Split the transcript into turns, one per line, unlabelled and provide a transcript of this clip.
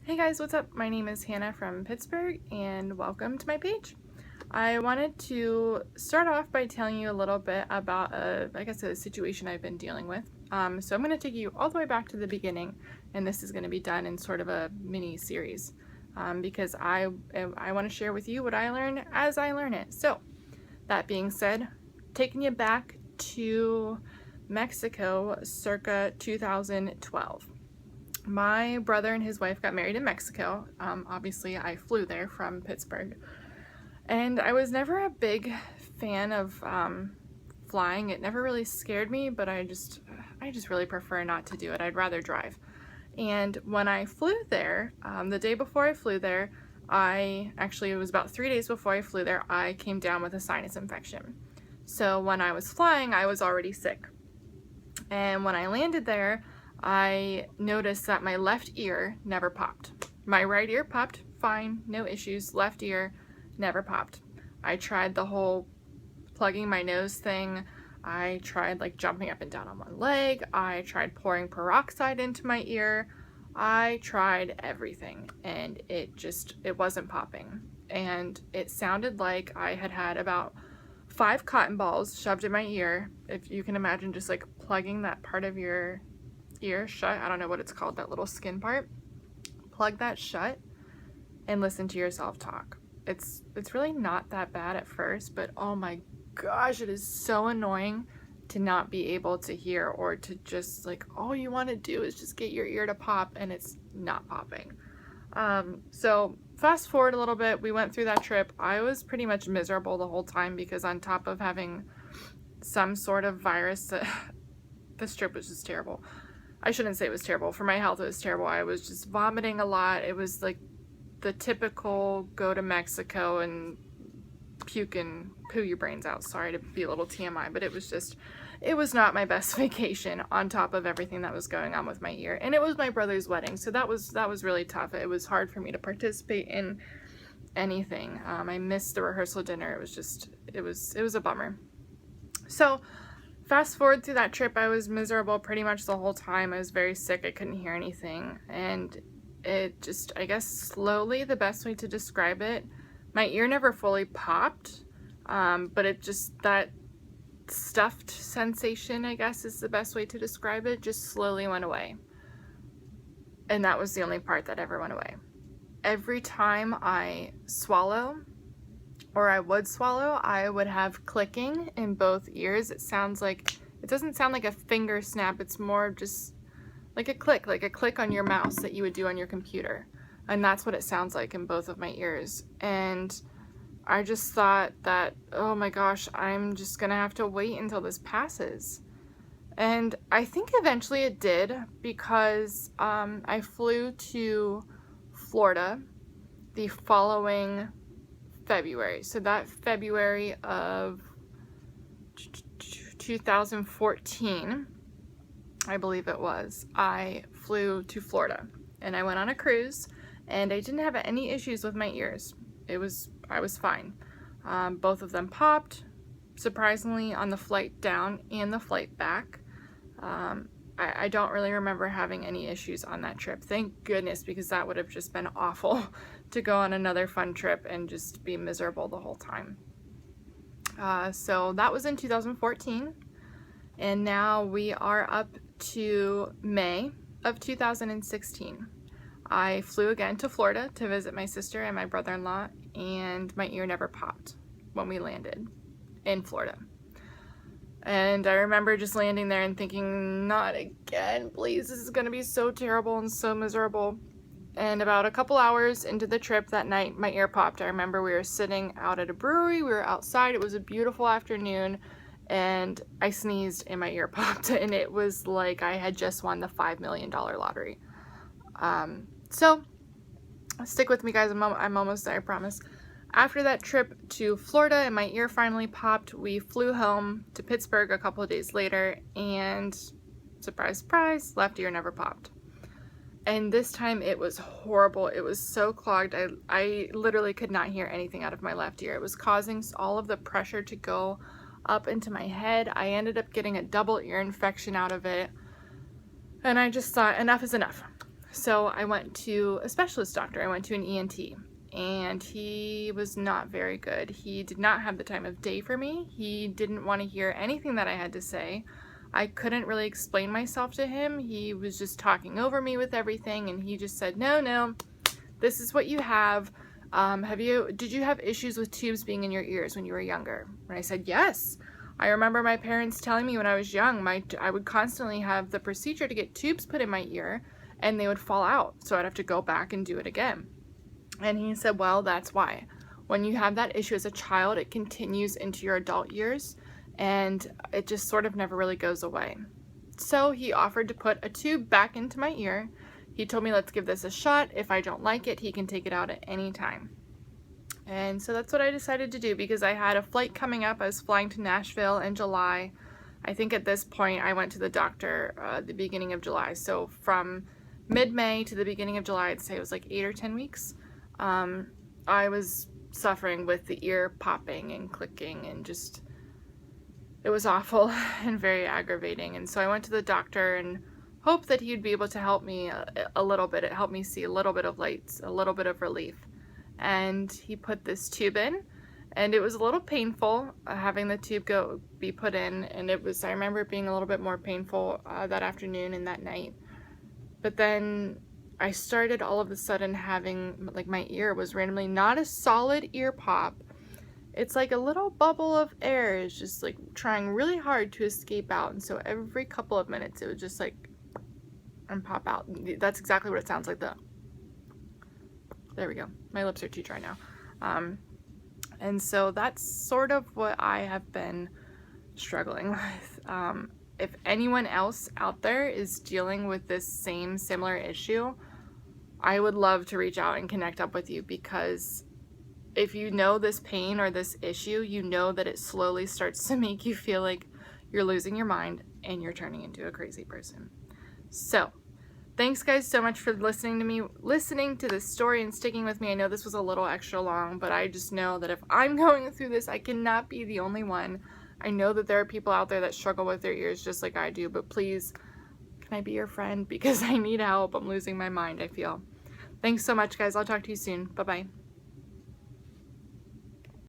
Hey guys, what's up? My name is Hannah from Pittsburgh and welcome to my page. I wanted to start off by telling you a little bit about a situation I've been dealing with. So I'm going to take you all the way back to the beginning, and this is going to be done in sort of a mini series because I want to share with you what I learn as I learn it. So that being said, taking you back to Mexico circa 2012. My brother and his wife got married in Mexico. Obviously, I flew there from Pittsburgh. And I was never a big fan of flying. It never really scared me, but I just really prefer not to do it. I'd rather drive. And when I flew there, the day before I flew there, it was about 3 days before I flew there, I came down with a sinus infection. So when I was flying, I was already sick. And when I landed there, I noticed that my left ear never popped. My right ear popped fine, no issues. Left ear never popped. I tried the whole plugging my nose thing. I tried like jumping up and down on one leg. I tried pouring peroxide into my ear. I tried everything and it wasn't popping. And it sounded like I had about 5 cotton balls shoved in my ear. If you can imagine just like plugging that part of your ear shut. I don't know what it's called, that little skin part. Plug that shut and listen to yourself talk. It's really not that bad at first, but oh my gosh, it is so annoying to not be able to hear, or to just like all you want to do is just get your ear to pop and it's not popping. So fast forward a little bit, we went through that trip. I was pretty much miserable the whole time because on top of having some sort of virus, this trip was just terrible. I shouldn't say it was terrible. For my health, it was terrible. I was just vomiting a lot. It was like the typical go to Mexico and puke and poo your brains out. Sorry to be a little TMI, but it was not my best vacation on top of everything that was going on with my ear. And it was my brother's wedding, so that was really tough. It was hard for me to participate in anything. I missed the rehearsal dinner. It was a bummer. So fast forward through that trip, I was miserable pretty much the whole time. I was very sick. I couldn't hear anything. And I guess slowly, the best way to describe it, my ear never fully popped, but that stuffed sensation, I guess is the best way to describe it, just slowly went away. And that was the only part that ever went away. Every time I swallow, or I would swallow, I would have clicking in both ears. It doesn't sound like a finger snap, it's more just like a click on your mouse that you would do on your computer. And that's what it sounds like in both of my ears. And I just thought that, oh my gosh, I'm just gonna have to wait until this passes. And I think eventually it did, because I flew to Florida the following February. So that February of 2014, I believe it was, I flew to Florida and I went on a cruise, and I didn't have any issues with my ears. I was fine. Both of them popped, surprisingly, on the flight down and the flight back. I don't really remember having any issues on that trip. Thank goodness, because that would have just been awful to go on another fun trip and just be miserable the whole time. So that was in 2014, and now we are up to May of 2016. I flew again to Florida to visit my sister and my brother-in-law, and my ear never popped when we landed in Florida. And I remember just landing there and thinking, not again, please, this is going to be so terrible and so miserable. And about a couple hours into the trip that night, my ear popped. I remember we were sitting out at a brewery, we were outside, it was a beautiful afternoon, and I sneezed and my ear popped, and it was like I had just won the $5 million lottery. So stick with me, guys, I'm almost there, I promise. After that trip to Florida and my ear finally popped, we flew home to Pittsburgh a couple of days later, and surprise, surprise, left ear never popped. And this time it was horrible. It was so clogged. I literally could not hear anything out of my left ear. It was causing all of the pressure to go up into my head. I ended up getting a double ear infection out of it. And I just thought, enough is enough. So I went to a specialist doctor. I went to an ENT, and he was not very good. He did not have the time of day for me. He didn't want to hear anything that I had to say. I couldn't really explain myself to him. He was just talking over me with everything, and he just said, no, this is what you have. Did you have issues with tubes being in your ears when you were younger? And I said, yes. I remember my parents telling me when I was young, I would constantly have the procedure to get tubes put in my ear, and they would fall out, so I'd have to go back and do it again. And he said, well, that's why. When you have that issue as a child, it continues into your adult years, and it just sort of never really goes away. So he offered to put a tube back into my ear. He told me, let's give this a shot. If I don't like it, he can take it out at any time. And so that's what I decided to do, because I had a flight coming up. I was flying to Nashville in July. I think at this point I went to the doctor the beginning of July. So from mid-May to the beginning of July, I'd say it was like 8 or 10 weeks. I was suffering with the ear popping and clicking, and just, it was awful and very aggravating. And so I went to the doctor and hoped that he'd be able to help me a little bit. It helped me see a little bit of lights, a little bit of relief. And he put this tube in, and it was a little painful having the tube be put in, and I remember it being a little bit more painful that afternoon and that night. But then I started all of a sudden having, like, my ear was randomly not a solid ear pop. It's like a little bubble of air is just like trying really hard to escape out, and so every couple of minutes it would just like and pop out. That's exactly what it sounds like. There we go. My lips are too dry now. And so that's sort of what I have been struggling with. If anyone else out there is dealing with this similar issue, I would love to reach out and connect up with you, because if you know this pain or this issue, you know that it slowly starts to make you feel like you're losing your mind and you're turning into a crazy person. So thanks guys so much for listening to this story and sticking with me. I know this was a little extra long, but I just know that if I'm going through this, I cannot be the only one. I know that there are people out there that struggle with their ears just like I do, but please, can I be your friend? Because I need help. I'm losing my mind, I feel. Thanks so much, guys. I'll talk to you soon. Bye-bye.